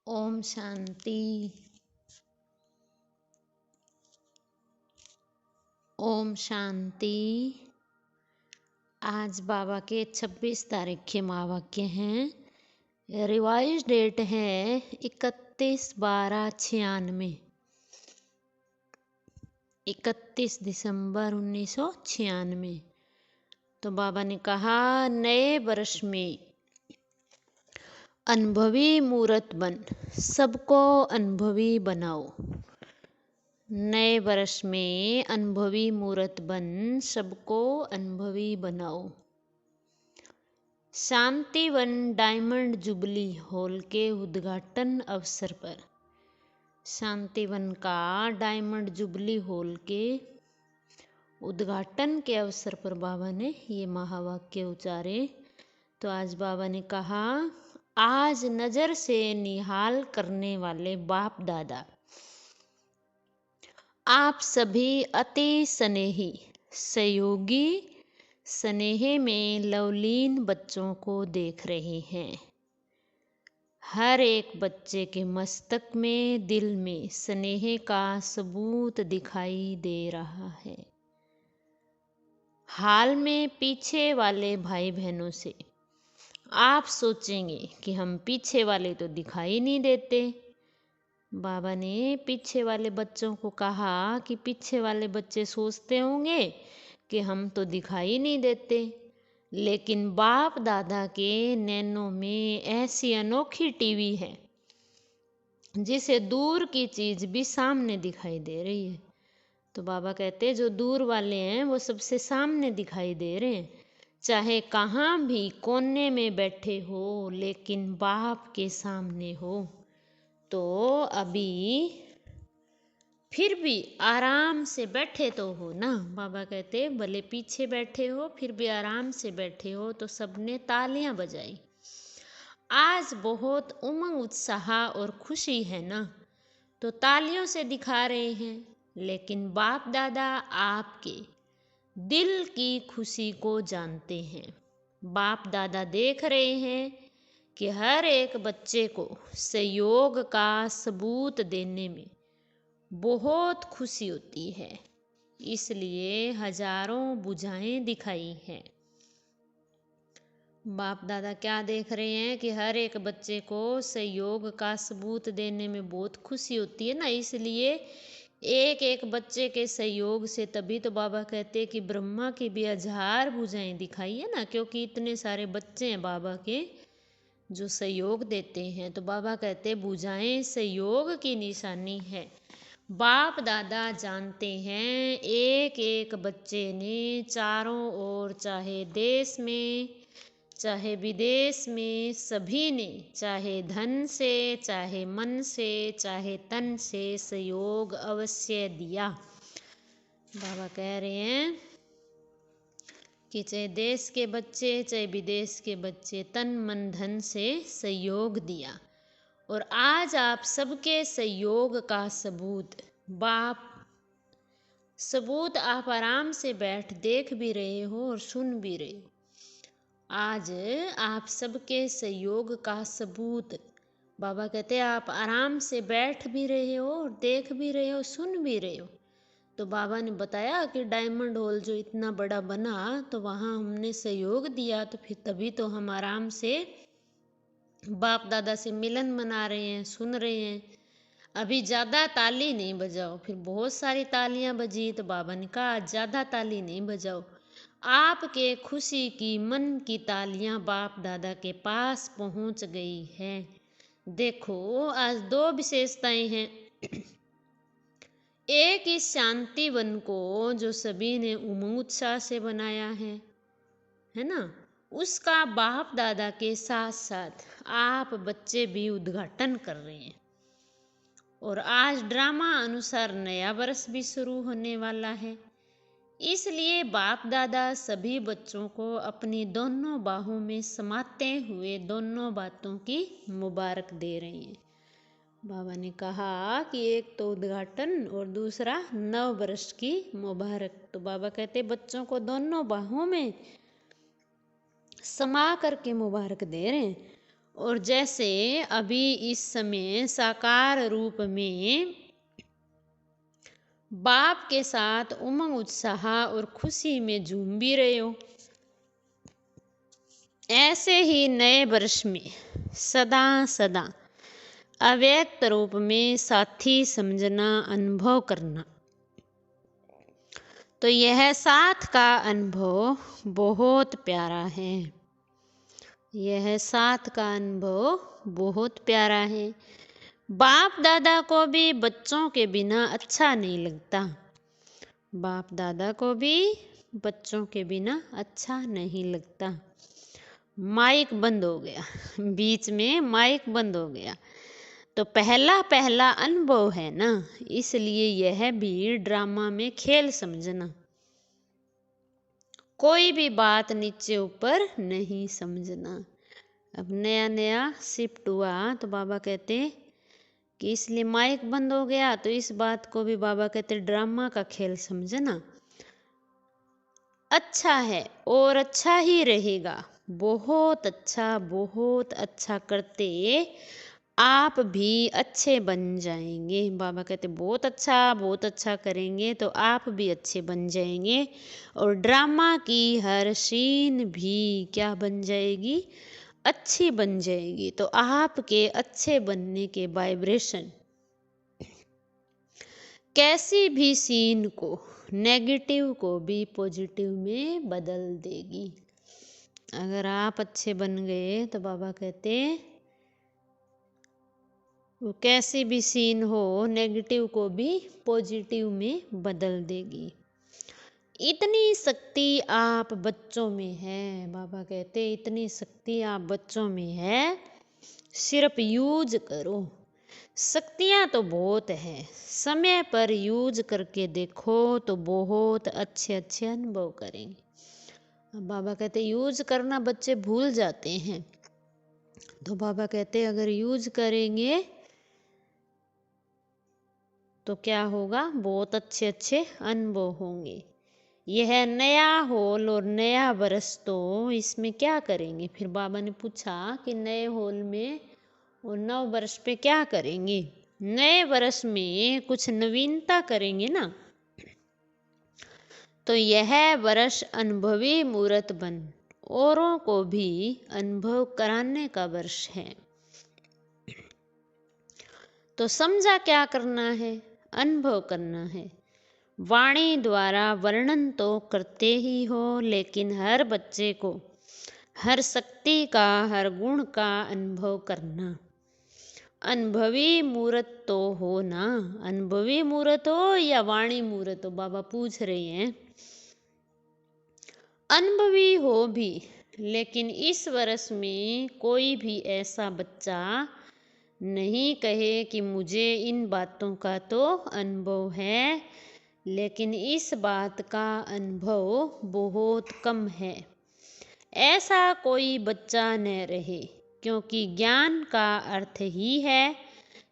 ओम शांति। ओम शांति। आज बाबा के 26 तारीख के महावाक्य हैं। रिवाइज डेट है 31/12/96, 31 दिसंबर 1996। तो बाबा ने कहा, नए वर्ष में अनुभवी मूर्त बन सबको अनुभवी बनाओ। नए वर्ष में अनुभवी मूर्त बन सबको अनुभवी बनाओ। शांतिवन डायमंड जुबली हॉल के उद्घाटन अवसर पर, शांतिवन का डायमंड जुबली हॉल के उद्घाटन के अवसर पर बाबा ने ये महावाक्य उच्चारे। तो आज बाबा ने कहा, आज नज़र से निहाल करने वाले बाप दादा आप सभी अति स्नेही सहयोगी स्नेह में लवलीन बच्चों को देख रहे हैं। हर एक बच्चे के मस्तक में दिल में स्नेह का सबूत दिखाई दे रहा है। हाल में पीछे वाले भाई बहनों से आप सोचेंगे कि हम पीछे वाले तो दिखाई नहीं देते। बाबा ने पीछे वाले बच्चों को कहा कि पीछे वाले बच्चे सोचते होंगे कि हम तो दिखाई नहीं देते, लेकिन बाप दादा के नैनों में ऐसी अनोखी टीवी है जिसे दूर की चीज़ भी सामने दिखाई दे रही है। तो बाबा कहते, जो दूर वाले हैं वो सबसे सामने दिखाई दे रहे हैं, चाहे कहाँ भी कोने में बैठे हो, लेकिन बाप के सामने हो। तो अभी फिर भी आराम से बैठे तो हो ना। बाबा कहते, भले पीछे बैठे हो फिर भी आराम से बैठे हो। तो सबने तालियां बजाई। आज बहुत उमंग उत्साह और खुशी है ना, तो तालियों से दिखा रहे हैं, लेकिन बाप दादा आपके दिल की खुशी को जानते हैं। बाप दादा देख रहे हैं कि हर एक बच्चे को सहयोग का सबूत देने में बहुत खुशी होती है, इसलिए हजारों बुझाएं दिखाई हैं। बाप दादा क्या देख रहे हैं कि हर एक बच्चे को सहयोग का सबूत देने में बहुत खुशी होती है ना, इसलिए एक एक बच्चे के सहयोग से तभी तो बाबा कहते हैं कि ब्रह्मा की भी 1000 भुजाएं दिखाई है ना, क्योंकि इतने सारे बच्चे हैं बाबा के जो सहयोग देते हैं। तो बाबा कहते भुजाएं सहयोग की निशानी है। बाप दादा जानते हैं एक एक बच्चे ने चारों ओर, चाहे देश में चाहे विदेश में, सभी ने चाहे धन से चाहे मन से चाहे तन से सहयोग अवश्य दिया। बाबा कह रहे हैं कि चाहे देश के बच्चे चाहे विदेश के बच्चे तन मन धन से सहयोग दिया। और आज आप सबके सहयोग का सबूत आप आराम से बैठ देख भी रहे हो और सुन भी रहे हो। आज आप सबके सहयोग का सबूत बाबा कहते हैं आप आराम से बैठ भी रहे हो और देख भी रहे हो, सुन भी रहे हो। तो बाबा ने बताया कि डायमंड हॉल जो इतना बड़ा बना, तो वहाँ हमने सहयोग दिया, तो फिर तभी तो हम आराम से बाप दादा से मिलन मना रहे हैं, सुन रहे हैं। अभी ज़्यादा ताली नहीं बजाओ। फिर बहुत सारी तालियां बजी, तो बाबा ने कहा ज़्यादा ताली नहीं बजाओ। आपके खुशी की मन की तालियां बाप दादा के पास पहुंच गई हैं। देखो आज 2 विशेषताएं हैं। एक इस शांति वन को जो सभी ने उमंग उत्साह से बनाया है ना, उसका बाप दादा के साथ साथ आप बच्चे भी उद्घाटन कर रहे हैं। और आज ड्रामा अनुसार नया वर्ष भी शुरू होने वाला है, इसलिए बाप दादा सभी बच्चों को अपनी दोनों बाहों में समाते हुए दोनों बातों की मुबारक दे रहे हैं। बाबा ने कहा कि एक तो उद्घाटन और दूसरा नव वर्ष की मुबारक। तो बाबा कहते बच्चों को दोनों बाहों में समा करके मुबारक दे रहे हैं। और जैसे अभी इस समय साकार रूप में बाप के साथ उमंग उत्साह और खुशी में झूम भी रहे हो, ऐसे ही नए वर्ष में सदा सदा अव्यक्त रूप में साथी समझना, अनुभव करना। तो यह साथ का अनुभव बहुत प्यारा है। यह साथ का अनुभव बहुत प्यारा है। बाप दादा को भी बच्चों के बिना अच्छा नहीं लगता। बाप दादा को भी बच्चों के बिना अच्छा नहीं लगता। माइक बंद हो गया, बीच में माइक बंद हो गया। तो पहला पहला अनुभव है ना, इसलिए यह भी ड्रामा में खेल समझना। कोई भी बात नीचे ऊपर नहीं समझना। अब नया नया शिफ्ट हुआ तो बाबा कहते कि इसलिए माइक बंद हो गया, तो इस बात को भी बाबा कहते ड्रामा का खेल समझना। अच्छा है और अच्छा ही रहेगा। बहुत अच्छा करते आप भी अच्छे बन जाएंगे। बाबा कहते बहुत अच्छा करेंगे तो आप भी अच्छे बन जाएंगे। और ड्रामा की हर सीन भी क्या बन जाएगी, अच्छी बन जाएगी। तो आपके अच्छे बनने के वाइब्रेशन कैसी भी सीन को, नेगेटिव को भी पॉजिटिव में बदल देगी। अगर आप अच्छे बन गए तो बाबा कहते वो कैसी भी सीन हो, नेगेटिव को भी पॉजिटिव में बदल देगी। इतनी शक्ति आप बच्चों में है। बाबा कहते इतनी शक्ति आप बच्चों में है, सिर्फ यूज करो। शक्तियाँ तो बहुत है, समय पर यूज करके देखो तो बहुत अच्छे अच्छे अनुभव करेंगे। बाबा कहते यूज करना बच्चे भूल जाते हैं। तो बाबा कहते अगर यूज करेंगे तो क्या होगा, बहुत अच्छे अच्छे अनुभव होंगे। यह नया हॉल और नया वर्ष, तो इसमें क्या करेंगे। फिर बाबा ने पूछा कि नए हॉल में और नव वर्ष पे क्या करेंगे। नए वर्ष में कुछ नवीनता करेंगे ना। तो यह वर्ष अनुभवी मूर्त बन औरों को भी अनुभव कराने का वर्ष है। तो समझा क्या करना है, अनुभव करना है। वाणी द्वारा वर्णन तो करते ही हो, लेकिन हर बच्चे को हर शक्ति का, हर गुण का अनुभव करना। अनुभवी मूर्त तो हो ना, अनुभवी मूर्त हो या वाणी मूर्त हो, बाबा पूछ रहे हैं। अनुभवी हो भी, लेकिन इस वर्ष में कोई भी ऐसा बच्चा नहीं कहे कि मुझे इन बातों का तो अनुभव है, लेकिन इस बात का अनुभव बहुत कम है। ऐसा कोई बच्चा न रहे, क्योंकि ज्ञान का अर्थ ही है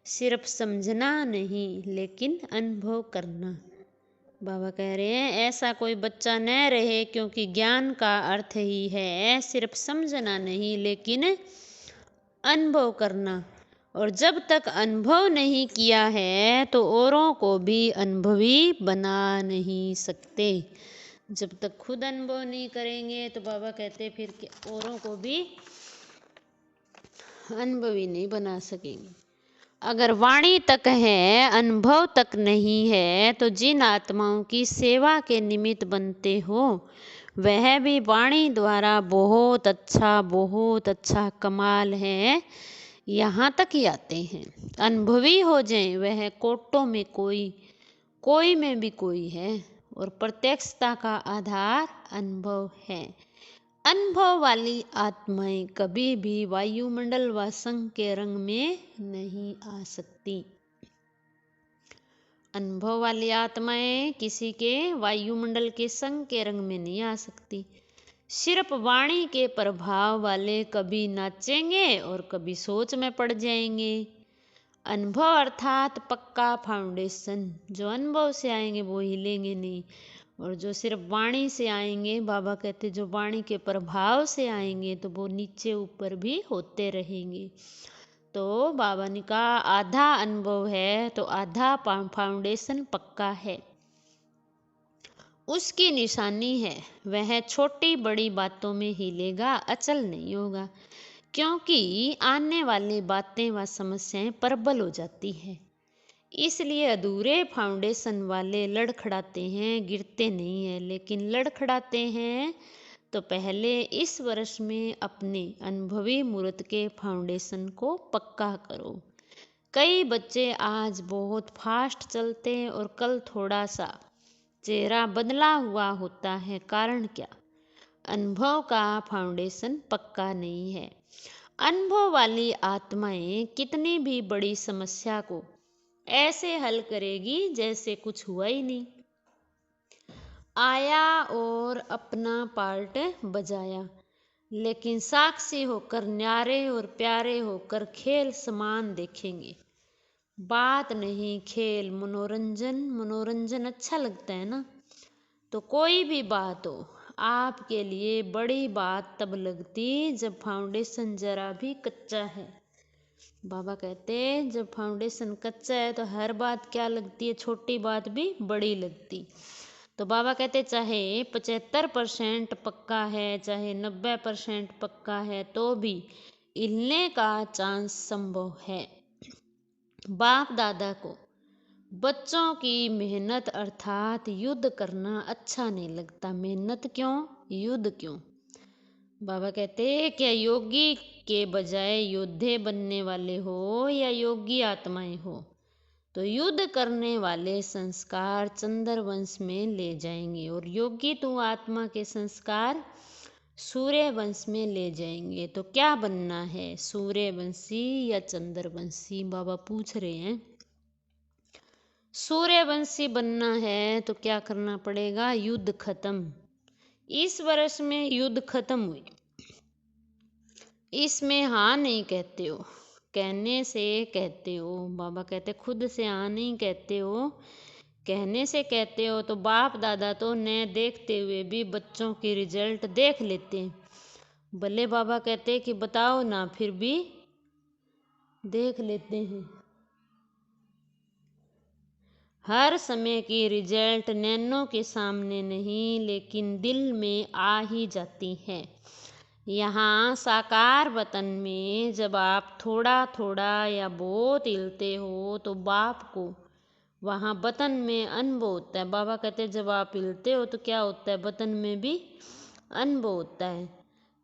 सिर्फ समझना नहीं, लेकिन अनुभव करना। बाबा कह रहे हैं ऐसा कोई बच्चा न रहे, क्योंकि ज्ञान का अर्थ ही है सिर्फ समझना नहीं, लेकिन अनुभव करना। और जब तक अनुभव नहीं किया है तो औरों को भी अनुभवी बना नहीं सकते। जब तक खुद अनुभव नहीं करेंगे तो बाबा कहते फिर औरों को भी अनुभवी नहीं बना सकेंगे। अगर वाणी तक है, अनुभव तक नहीं है, तो जिन आत्माओं की सेवा के निमित्त बनते हो वह भी वाणी द्वारा बहुत अच्छा कमाल है, यहाँ तक ही आते हैं। अनुभवी हो जाएं, वह कोटों में कोई में भी कोई है। और प्रत्यक्षता का आधार अनुभव है। अनुभव वाली आत्माएं कभी भी वायुमंडल व संघ के रंग में नहीं आ सकती। अनुभव वाली आत्माएं किसी के वायुमंडल के संघ के रंग में नहीं आ सकती। सिर्फ वाणी के प्रभाव वाले कभी नाचेंगे और कभी सोच में पड़ जाएंगे। अनुभव अर्थात पक्का फाउंडेशन, जो अनुभव से आएंगे वो हिलेंगे नहीं। और जो सिर्फ वाणी से आएंगे, बाबा कहते जो वाणी के प्रभाव से आएंगे तो वो नीचे ऊपर भी होते रहेंगे। तो बाबा ने कहा आधा अनुभव है तो आधा फाउंडेशन पक्का है। उसकी निशानी है वह छोटी बड़ी बातों में हिलेगा, अचल नहीं होगा, क्योंकि आने वाली बातें व समस्याएं प्रबल हो जाती हैं। इसलिए अधूरे फाउंडेशन वाले लड़खड़ाते हैं, गिरते नहीं हैं, लेकिन लड़खड़ाते हैं तो पहले इस वर्ष में अपने अनुभवी मूर्त के फाउंडेशन को पक्का करो। कई बच्चे आज बहुत फास्ट चलते हैं और कल थोड़ा सा चेहरा बदला हुआ होता है। कारण क्या? अनुभव का फाउंडेशन पक्का नहीं है। अनुभव वाली आत्माएं कितनी भी बड़ी समस्या को ऐसे हल करेगी जैसे कुछ हुआ ही नहीं। आया और अपना पार्ट बजाया, लेकिन साक्षी होकर न्यारे और प्यारे होकर खेल समान देखेंगे। बात नहीं खेल, मनोरंजन। मनोरंजन अच्छा लगता है ना। तो कोई भी बात हो आपके लिए बड़ी बात तब लगती जब फाउंडेशन जरा भी कच्चा है। बाबा कहते हैं जब फाउंडेशन कच्चा है तो हर बात क्या लगती है, छोटी बात भी बड़ी लगती। तो बाबा कहते चाहे 75% पक्का है, चाहे 90% पक्का है, तो भी हिलने का चांस संभव है। बाप दादा को बच्चों की मेहनत अर्थात युद्ध करना अच्छा नहीं लगता। मेहनत क्यों, युद्ध क्यों? बाबा कहते क्या योगी के बजाय योद्धे बनने वाले हो या योगी आत्माएं हो तो युद्ध करने वाले संस्कार चंद्रवंश में ले जाएंगे और योगी तू आत्मा के संस्कार सूर्यवंश में ले जाएंगे। तो क्या बनना है, सूर्यवंशी या चंद्रवंशी? बाबा पूछ रहे हैं। सूर्यवंशी बनना है तो क्या करना पड़ेगा? युद्ध खत्म। इस वर्ष में युद्ध खत्म हुई, इसमें हाँ नहीं कहते हो, कहने से कहते हो। बाबा कहते खुद से हाँ नहीं कहते हो, कहने से कहते हो। तो बाप दादा तो न देखते हुए भी बच्चों की रिजल्ट देख लेते हैं। भले बाबा कहते कि बताओ ना, फिर भी देख लेते हैं। हर समय की रिजल्ट नैनों के सामने नहीं, लेकिन दिल में आ ही जाती है। यहाँ साकार वतन में जब आप थोड़ा थोड़ा या बहुत हिलते हो तो बाप को वहाँ वतन में अनुभव होता है। बाबा कहते हैं जब आप हिलते हो तो क्या होता है, वतन में भी अनुभव होता है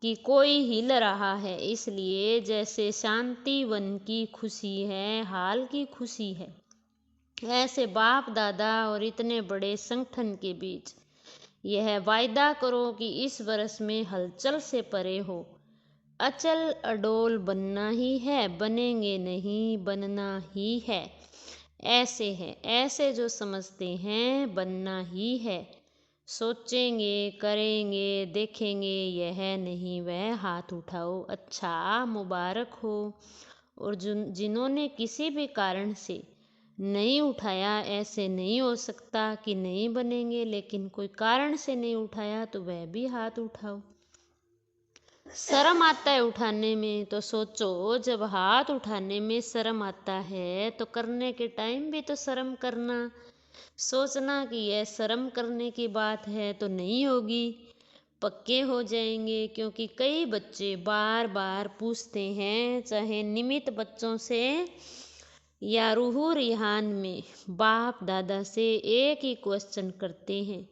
कि कोई हिल रहा है। इसलिए जैसे शांति वन की खुशी है, हाल की खुशी है, ऐसे बाप दादा और इतने बड़े संगठन के बीच यह वायदा करो कि इस वर्ष में हलचल से परे हो। अचल अडोल बनना ही है, बनेंगे नहीं, बनना ही है। ऐसे है, ऐसे जो समझते हैं बनना ही है। सोचेंगे, करेंगे, देखेंगे, यह नहीं वह, हाथ उठाओ। अच्छा, मुबारक हो। और जिन्होंने किसी भी कारण से नहीं उठाया, ऐसे नहीं हो सकता कि नहीं बनेंगे, लेकिन कोई कारण से नहीं उठाया तो वह भी हाथ उठाओ। शर्म आता है उठाने में तो सोचो, जब हाथ उठाने में शर्म आता है तो करने के टाइम भी तो शर्म करना। सोचना कि यह शर्म करने की बात है तो नहीं होगी, पक्के हो जाएंगे। क्योंकि कई बच्चे बार बार पूछते हैं, चाहे निमित्त बच्चों से या रूह रिहान में बाप दादा से एक ही क्वेश्चन करते हैं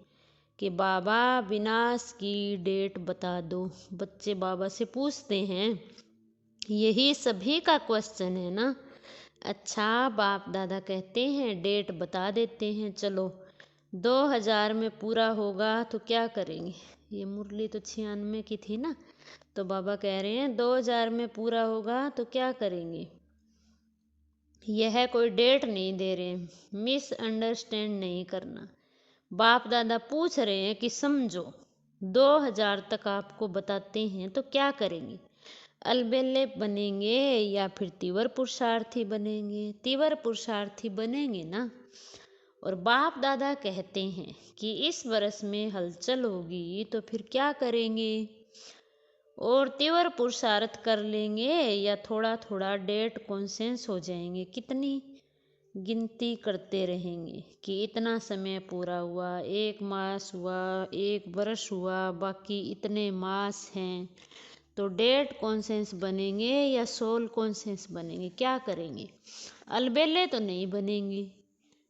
कि बाबा विनाश की डेट बता दो। बच्चे बाबा से पूछते हैं, यही सभी का क्वेश्चन है ना। अच्छा, बाप दादा कहते हैं डेट बता देते हैं। चलो 2000 में पूरा होगा तो क्या करेंगे? ये मुरली तो 96 की थी ना। तो बाबा कह रहे हैं 2000 में पूरा होगा तो क्या करेंगे? यह कोई डेट नहीं दे रहे, मिसअंडरस्टैंड नहीं करना। बाप दादा पूछ रहे हैं कि समझो 2000 तक आपको बताते हैं तो क्या करेंगे? अलबेले बनेंगे या फिर तीव्र पुरुषार्थी बनेंगे? तीव्र पुरुषार्थी बनेंगे ना। और बाप दादा कहते हैं कि इस वर्ष में हलचल होगी तो फिर क्या करेंगे, और तीव्र पुरुषार्थ कर लेंगे या थोड़ा थोड़ा डेट कॉन्सेंस हो जाएंगे। कितनी गिनती करते रहेंगे कि इतना समय पूरा हुआ, 1 मास हुआ, 1 वर्ष हुआ, बाकी इतने मास हैं, तो डेट कॉन्सेंस बनेंगे या सोल कॉन्सेंस बनेंगे, क्या करेंगे। अलबेले तो नहीं बनेंगे,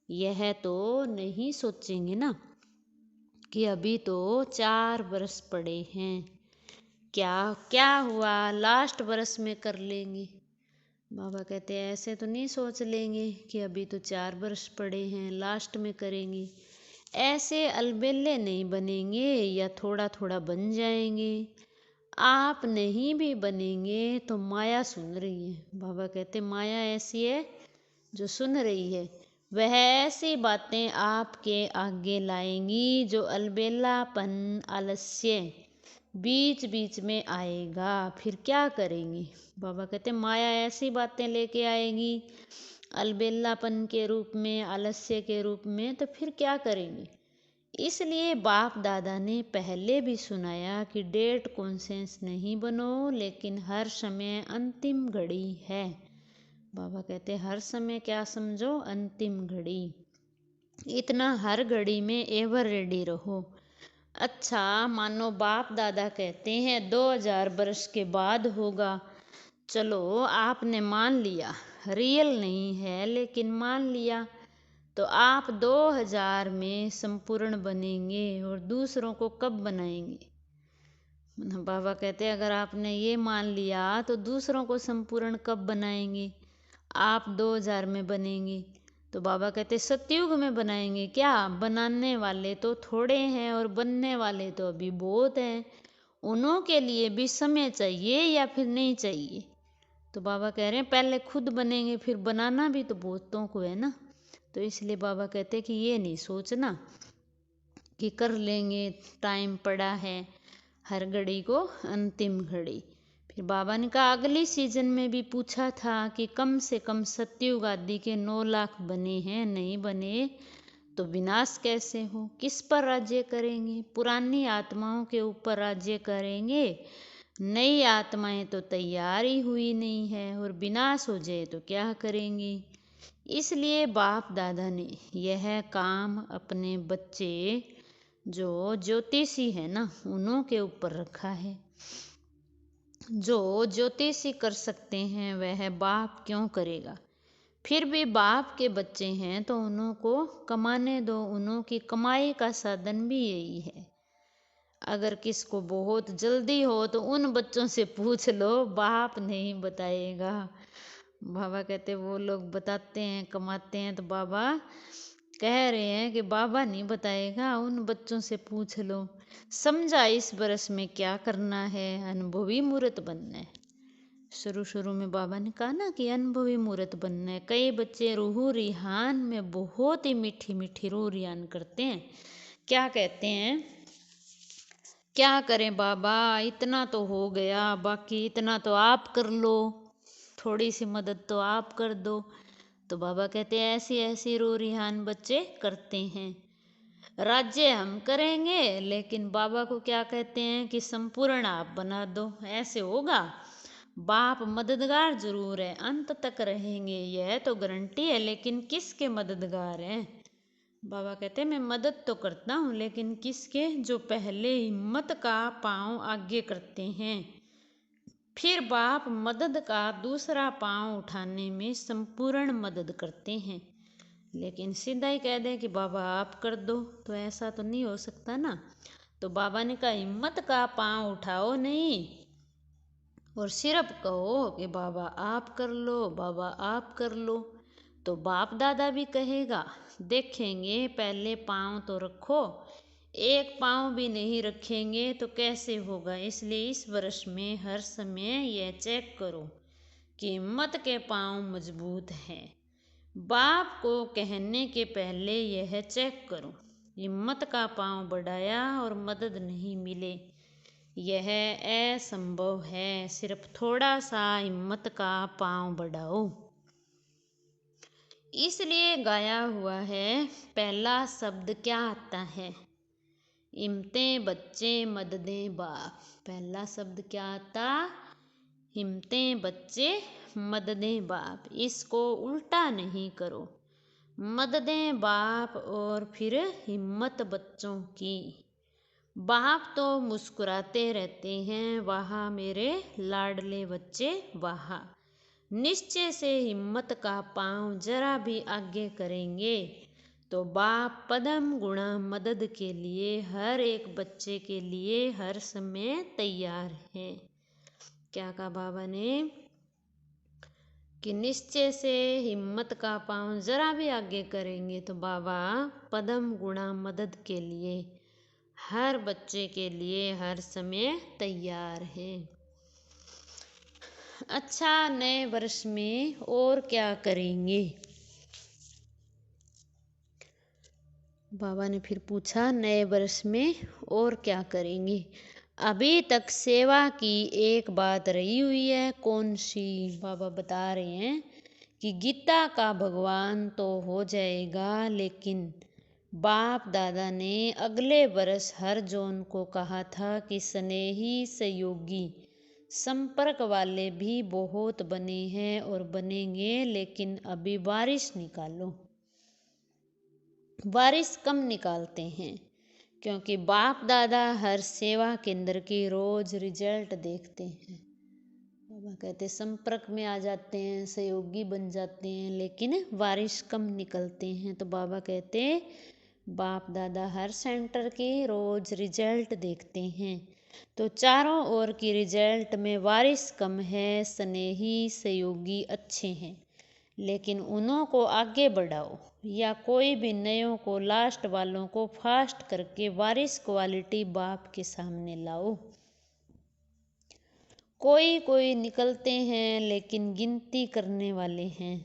यह तो नहीं सोचेंगे ना कि अभी तो 4 वर्ष पड़े हैं, क्या क्या हुआ, लास्ट वर्ष में कर लेंगे। बाबा कहते हैं ऐसे तो नहीं सोच लेंगे कि अभी तो 4 वर्ष पड़े हैं, लास्ट में करेंगे। ऐसे अलबेले नहीं बनेंगे या थोड़ा थोड़ा बन जाएंगे। आप नहीं भी बनेंगे तो माया सुन रही है। बाबा कहते माया ऐसी है जो सुन रही है, वह ऐसी बातें आपके आगे लाएंगी जो अलबेलापन, आलस्य बीच बीच में आएगा। फिर क्या करेंगे। बाबा कहते माया ऐसी बातें लेके आएगी अलबेलापन के रूप में, आलस्य के रूप में, तो फिर क्या करेंगे। इसलिए बाप दादा ने पहले भी सुनाया कि डेट कॉन्सेंस नहीं बनो, लेकिन हर समय अंतिम घड़ी है। बाबा कहते हर समय क्या समझो, अंतिम घड़ी। इतना हर घड़ी में एवर रेडी रहो। अच्छा मानो बाप दादा कहते हैं 2000 वर्ष के बाद होगा, चलो आपने मान लिया, रियल नहीं है लेकिन मान लिया, तो आप 2000 में संपूर्ण बनेंगे और दूसरों को कब बनाएंगे। बाबा कहते हैं अगर आपने ये मान लिया तो दूसरों को संपूर्ण कब बनाएंगे। आप 2000 में बनेंगे तो बाबा कहते सतयुग में बनाएंगे क्या। बनाने वाले तो थोड़े हैं और बनने वाले तो अभी बहुत हैं, उन्हों के लिए भी समय चाहिए या फिर नहीं चाहिए। तो बाबा कह रहे हैं पहले खुद बनेंगे फिर बनाना भी तो बहुतों को है ना। तो इसलिए बाबा कहते हैं कि ये नहीं सोचना कि कर लेंगे, टाइम पड़ा है, हर घड़ी को अंतिम घड़ी। फिर बाबा ने कहा अगली सीजन में भी पूछा था कि कम से कम सतयुग आदि के 9 लाख बने हैं, नहीं बने तो विनाश कैसे हो, किस पर राज्य करेंगे। पुरानी आत्माओं के ऊपर राज्य करेंगे, नई आत्माएं तो तैयार ही हुई नहीं है, और विनाश हो जाए तो क्या करेंगे। इसलिए बाप दादा ने यह काम अपने बच्चे जो ज्योतिषी है ना उन्हों के ऊपर रखा है। जो ज्योतिषी कर सकते हैं वह बाप क्यों करेगा। फिर भी बाप के बच्चे हैं तो उन्हों को कमाने दो, उन्हों की कमाई का साधन भी यही है। अगर किसको बहुत जल्दी हो तो उन बच्चों से पूछ लो, बाप नहीं बताएगा। बाबा कहते वो लोग बताते हैं, कमाते हैं, तो बाबा कह रहे हैं कि बाबा नहीं बताएगा, उन बच्चों से पूछ लो। समझा इस बरस में क्या करना है, अनुभवी मूर्त बनना है। शुरू शुरू में बाबा ने कहा ना कि अनुभवी मूर्त बनना है। कई बच्चे रूह रिहान में बहुत ही मीठी मीठी रूह रिहान करते हैं। क्या कहते हैं, क्या करें बाबा, इतना तो हो गया, बाकी इतना तो आप कर लो, थोड़ी सी मदद तो आप कर दो। तो बाबा कहते हैं ऐसी ऐसी रूह रिहान बच्चे करते हैं। राज्य हम करेंगे लेकिन बाबा को क्या कहते हैं कि संपूर्ण आप बना दो, ऐसे होगा। बाप मददगार जरूर है, अंत तक रहेंगे यह तो गारंटी है, लेकिन किसके मददगार हैं। बाबा कहते हैं मैं मदद तो करता हूँ लेकिन किसके, जो पहले हिम्मत का पांव आगे करते हैं, फिर बाप मदद का दूसरा पांव उठाने में संपूर्ण मदद करते हैं। लेकिन सीधा ही कह दें कि बाबा आप कर दो तो ऐसा तो नहीं हो सकता ना। तो बाबा ने कहा हिम्मत का पांव उठाओ नहीं, और सिर्फ कहो कि बाबा आप कर लो, बाबा आप कर लो। तो बाप दादा भी कहेगा देखेंगे, पहले पांव तो रखो, एक पांव भी नहीं रखेंगे तो कैसे होगा। इसलिए इस वर्ष में हर समय यह चेक करो कि हिम्मत के पांव मजबूत हैं। बाप को कहने के पहले यह चेक करो, हिम्मत का पांव बढ़ाया और मदद नहीं मिले, यह असंभव है। सिर्फ थोड़ा सा हिम्मत का पांव बढ़ाओ। इसलिए गाया हुआ है, पहला शब्द क्या आता है? हिम्मते बच्चे मददे बाप। पहला शब्द क्या आता? हिम्मते बच्चे मददे बाप। इसको उल्टा नहीं करो, मददे बाप और फिर हिम्मत बच्चों की। बाप तो मुस्कुराते रहते हैं, वाह मेरे लाडले बच्चे वाह। निश्चय से हिम्मत का पांव जरा भी आगे करेंगे तो बाप पदम गुणा मदद के लिए हर एक बच्चे के लिए हर समय तैयार हैं। क्या कहा बाबा ने? कि निश्चय से हिम्मत का पांव जरा भी आगे करेंगे तो बाबा पदम गुणा मदद के लिए हर बच्चे के लिए हर समय तैयार है। अच्छा, नए वर्ष में और क्या करेंगे? बाबा ने फिर पूछा, नए वर्ष में और क्या करेंगे? अभी तक सेवा की एक बात रही हुई है, कौन सी? बाबा बता रहे हैं कि गीता का भगवान तो हो जाएगा, लेकिन बाप दादा ने अगले वर्ष हर जून को कहा था कि स्नेही सहयोगी संपर्क वाले भी बहुत बने हैं और बनेंगे, लेकिन अभी बारिश निकालो। बारिश कम निकालते हैं क्योंकि बाप दादा हर सेवा केंद्र की रोज रिजल्ट देखते हैं। बाबा कहते संपर्क में आ जाते हैं, सहयोगी बन जाते हैं, लेकिन बारिश कम निकलते हैं। तो बाबा कहते बाप दादा हर सेंटर की रोज रिजल्ट देखते हैं, तो चारों ओर की रिजल्ट में बारिश कम है, स्नेही सहयोगी अच्छे हैं, लेकिन उन्हों को आगे बढ़ाओ या कोई भी नयों को लास्ट वालों को फास्ट करके बारिश क्वालिटी बाप के सामने लाओ। कोई कोई निकलते हैं लेकिन गिनती करने वाले हैं।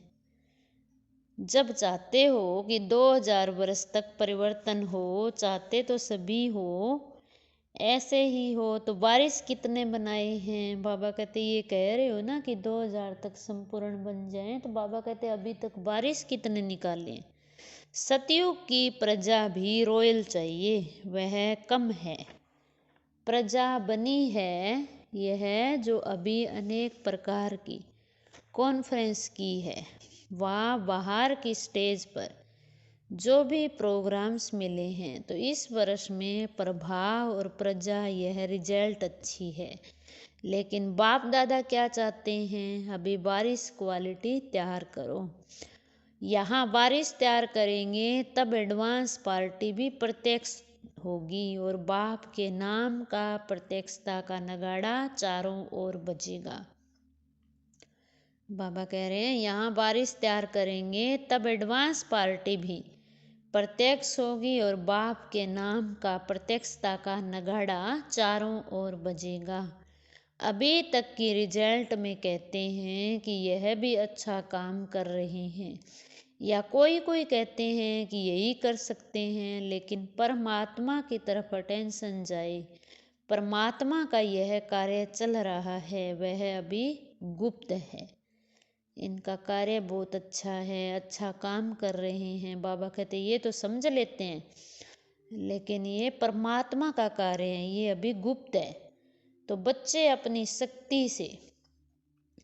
जब चाहते हो कि 2000 वर्ष तक परिवर्तन हो, चाहते तो सभी हो, ऐसे ही हो, तो बारिश कितने बनाए हैं? बाबा कहते ये कह रहे हो ना कि 2000 तक संपूर्ण बन जाए, तो बाबा कहते अभी तक बारिश कितने निकाले? सतयुग की प्रजा भी रॉयल चाहिए, वह कम है। प्रजा बनी है यह जो अभी अनेक प्रकार की कॉन्फ्रेंस की है, वहाँ बाहर की स्टेज पर जो भी प्रोग्राम्स मिले हैं, तो इस वर्ष में प्रभाव और प्रजा यह रिजल्ट अच्छी है। लेकिन बाप दादा क्या चाहते हैं? अभी बारिश क्वालिटी तैयार करो। यहाँ बारिश तैयार करेंगे तब एडवांस पार्टी भी प्रत्यक्ष होगी और बाप के नाम का प्रत्यक्षता का नगाड़ा चारों ओर बजेगा। बाबा कह रहे हैं यहाँ बारिश तैयार करेंगे तब एडवांस पार्टी भी प्रत्यक्ष होगी और बाप के नाम का प्रत्यक्षता का नगाड़ा चारों ओर बजेगा। अभी तक की रिजल्ट में कहते हैं कि यह भी अच्छा काम कर रहे हैं, या कोई कोई कहते हैं कि यही कर सकते हैं, लेकिन परमात्मा की तरफ अटेंशन जाए, परमात्मा का यह कार्य चल रहा है, वह अभी गुप्त है। इनका कार्य बहुत अच्छा है, अच्छा काम कर रहे हैं। बाबा कहते ये तो समझ लेते हैं, लेकिन ये परमात्मा का कार्य है, ये अभी गुप्त है। तो बच्चे अपनी शक्ति से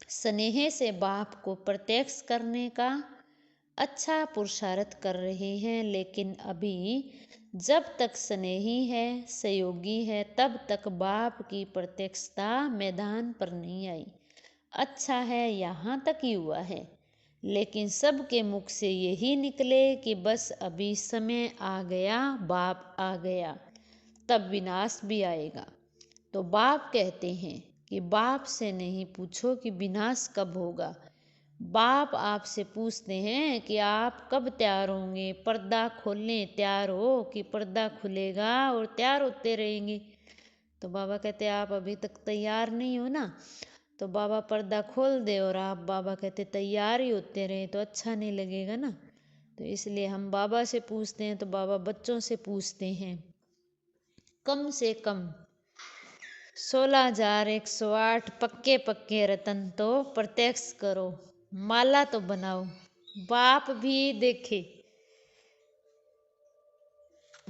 स्नेह से बाप को प्रत्यक्ष करने का अच्छा पुरुषार्थ कर रहे हैं, लेकिन अभी जब तक स्नेही है, सहयोगी है, तब तक बाप की प्रत्यक्षता मैदान पर नहीं आई। अच्छा है, यहाँ तक ही हुआ है, लेकिन सबके मुख से यही निकले कि बस अभी समय आ गया, बाप आ गया, तब विनाश भी आएगा। तो बाप कहते हैं कि बाप से नहीं पूछो कि विनाश कब होगा, बाप आपसे पूछते हैं कि आप कब तैयार होंगे, पर्दा खोलने तैयार हो कि पर्दा खुलेगा और तैयार होते रहेंगे। तो बाबा कहते आप अभी तक तैयार नहीं हो ना, तो बाबा पर्दा खोल दे और आप बाबा कहते तैयार ही होते रहे तो अच्छा नहीं लगेगा ना। तो इसलिए हम बाबा से पूछते हैं, तो बाबा बच्चों से पूछते हैं कम से कम 16,108 पक्के पक्के रतन तो प्रत्यक्ष करो, माला तो बनाओ। बाप भी देखे,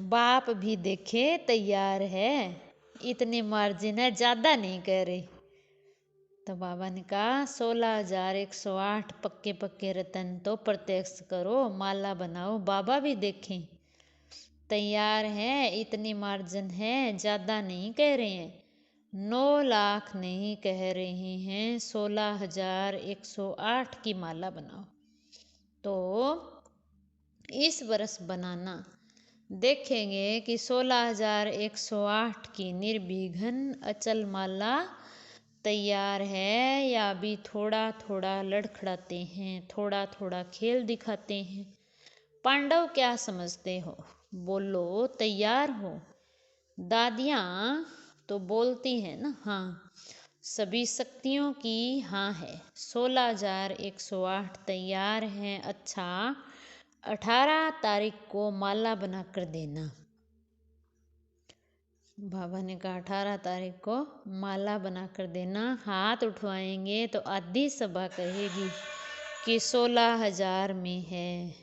बाप भी देखे तैयार है, इतने मार्जिन है, ज्यादा नहीं कह रहे। तो बाबा ने कहा 16,108 पक्के पक्के रतन तो प्रत्यक्ष करो, माला बनाओ, बाबा भी देखें, तैयार है, इतनी मार्जिन है, ज्यादा नहीं कह रहे हैं। 9 लाख नहीं कह रहे हैं, 16,108 की माला बनाओ। तो इस वर्ष बनाना, देखेंगे कि 16,108 की निर्विघ्न अचल माला तैयार है या अभी थोड़ा थोड़ा लड़खड़ाते हैं, थोड़ा थोड़ा खेल दिखाते हैं। पांडव क्या समझते हो, बोलो तैयार हो। दादियाँ तो बोलती हैं ना, हाँ, सभी शक्तियों की हाँ है। 16,108 तैयार हैं। अच्छा, 18 तारीख को माला बना कर देना। बाबा ने कहा 18 तारीख को माला बना कर देना। हाथ उठवाएंगे तो आधी सभा कहेगी कि 16,000 में है।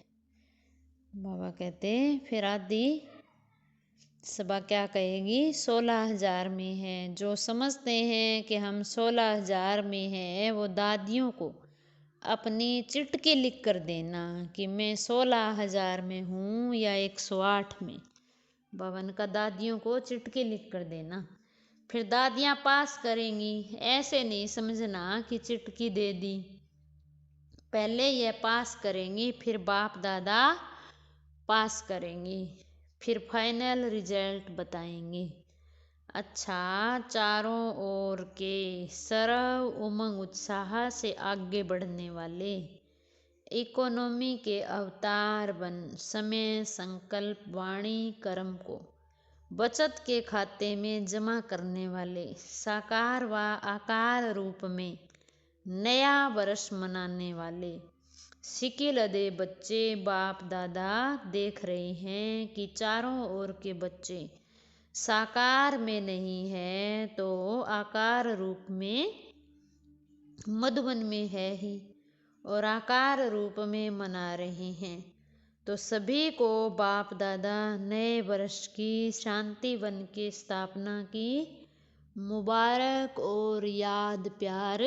बाबा कहते फिर आधी सभा क्या कहेगी, 16,000 में है। जो समझते हैं कि हम 16,000 में है, वो दादियों को अपनी चिट्ठी लिख कर देना कि मैं 16,000 में हूँ या 108 में। बाबा ने कहा दादियों को चिट्ठी लिख कर देना, फिर दादियाँ पास करेंगी। ऐसे नहीं समझना कि चिट्ठी दे दी, पहले यह पास करेंगी, फिर बाप दादा पास करेंगी, फिर फाइनल रिजल्ट बताएंगे। अच्छा, चारों ओर के सरव उमंग उत्साह से आगे बढ़ने वाले, इकोनॉमी के अवतार बन समय संकल्प वाणी कर्म को बचत के खाते में जमा करने वाले, साकार व आकार रूप में नया वर्ष मनाने वाले सिकिलदे बच्चे बाप दादा देख रहे हैं कि चारों ओर के बच्चे साकार में नहीं है तो आकार रूप में मधुबन में है ही, और आकार रूप में मना रहे हैं। तो सभी को बाप दादा नए वर्ष की शांति वन की स्थापना की मुबारक और याद प्यार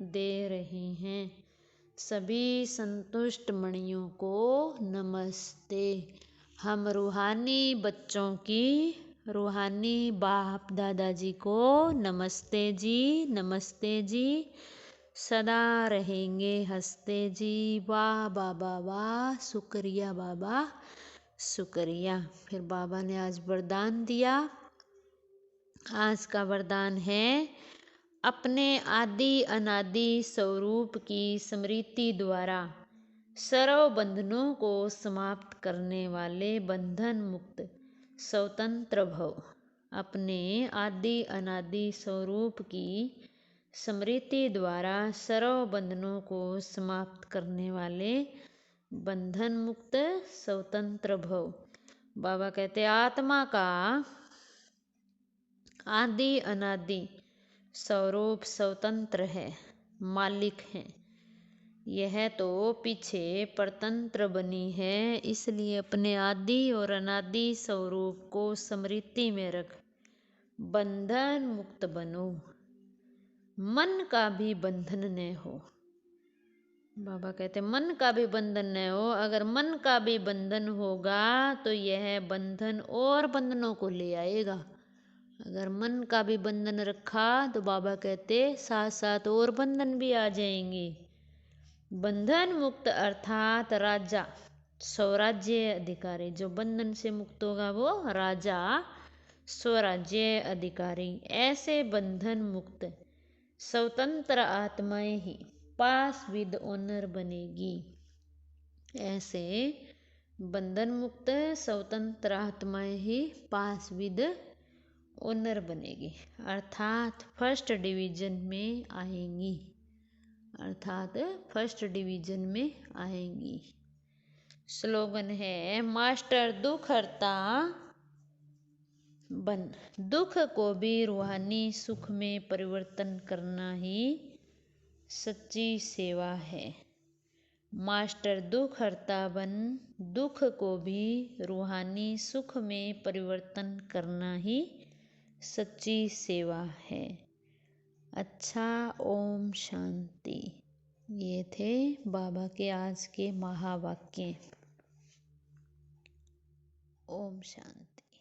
दे रहे हैं। सभी संतुष्ट मणियों को नमस्ते। हम रूहानी बच्चों की, रूहानी बाप दादाजी को नमस्ते जी, नमस्ते जी, सदा रहेंगे हंसते जी। वाह बाबा वाह, शुक्रिया बाबा शुक्रिया। फिर बाबा ने आज वरदान दिया। आज का वरदान है, अपने आदि अनादि स्वरूप की स्मृति द्वारा सर्व बंधनों को समाप्त करने वाले बंधन मुक्त स्वतंत्र भव। अपने आदि अनादि स्वरूप की स्मृति द्वारा सर्व बंधनों को समाप्त करने वाले बंधन मुक्त स्वतंत्र भव। बाबा कहते आत्मा का आदि अनादि स्वरूप स्वतंत्र है, मालिक है। यह तो पीछे परतंत्र बनी है, इसलिए अपने आदि और अनादि स्वरूप को स्मृति में रख बंधन मुक्त बनो, मन का भी बंधन न हो। बाबा कहते मन का भी बंधन न हो। अगर मन का भी बंधन होगा तो यह बंधन और बंधनों को ले आएगा। अगर मन का भी बंधन रखा तो बाबा कहते साथ साथ और बंधन भी आ जाएंगे। बंधन मुक्त अर्थात राजा, स्वराज्य अधिकारी। जो बंधन से मुक्त होगा वो राजा, स्वराज्य अधिकारी। ऐसे बंधन मुक्त स्वतंत्र आत्माएं ही पास विद ऑनर बनेगी। ऐसे बंधन मुक्त स्वतंत्र आत्माएं ही पास विद ऑनर बनेगी, अर्थात फर्स्ट डिवीजन में आएंगी, अर्थात फर्स्ट डिवीजन में आएंगी। स्लोगन है, मास्टर दुख हरता बन। दुख को भी रूहानी सुख में परिवर्तन करना ही सच्ची सेवा है। मास्टर दुख हरता बन दुख को भी रूहानी सुख में परिवर्तन करना ही सच्ची सेवा है। अच्छा, ओम शांति। ये थे बाबा के आज के महावाक्य। ओम शांति।